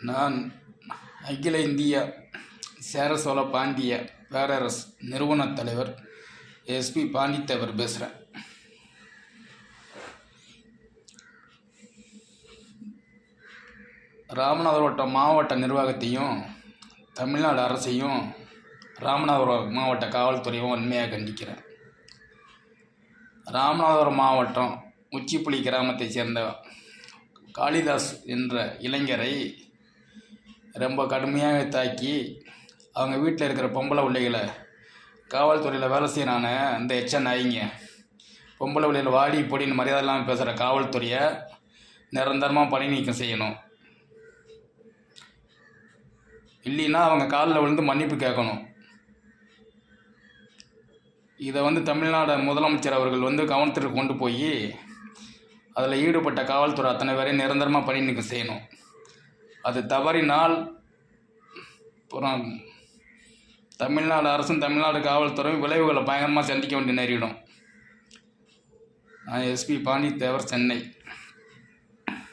நான் அகில இந்திய சேர சோழ பாண்டிய பேரரசு நிறுவனத் தலைவர் எஸ்பி பாண்டித்தேவர் பேசுகிறேன். ராமநாதபுரம் மாவட்ட நிர்வாகத்தையும் தமிழ்நாடு அரசையும் ராமநாதபுரம் மாவட்ட காவல்துறையும் வன்மையாக கண்டிக்கிறேன். ராமநாதபுரம் மாவட்டம் உச்சிப்புலி கிராமத்தைச் சேர்ந்த காளிதாஸ் என்ற இளைஞரை ரொம்ப கடுமையாக தாக்கி அவங்க வீட்டில் இருக்கிற பொம்பளை பிள்ளைகளை காவல்துறையில் வேலை செய்யறான அந்த நாயிங்க பொம்பளை பிள்ளைகளை வாடி பொடின்னு மரியாதை இல்லாமல் பேசுகிற காவல்துறையை நிரந்தரமாக பணி நீக்கம் செய்யணும். இல்லைன்னா அவங்க காலில் விழுந்து மன்னிப்பு கேட்கணும். இதை தமிழ்நாடு முதலமைச்சர் அவர்கள் கவனத்திற்கு கொண்டு போய் அதில் ஈடுபட்ட காவல்துறை அத்தனை பேரையும் நிரந்தரமாக பணி நீக்கம் செய்யணும். அது தவறினால் அப்புறம் தமிழ்நாடு அரசும் தமிழ்நாடு காவல்துறையும் விளைவுகளை பயங்கரமாக சந்திக்க வேண்டி நேரிடும். நான் எஸ்பி பாண்டித்தேவர், சென்னை.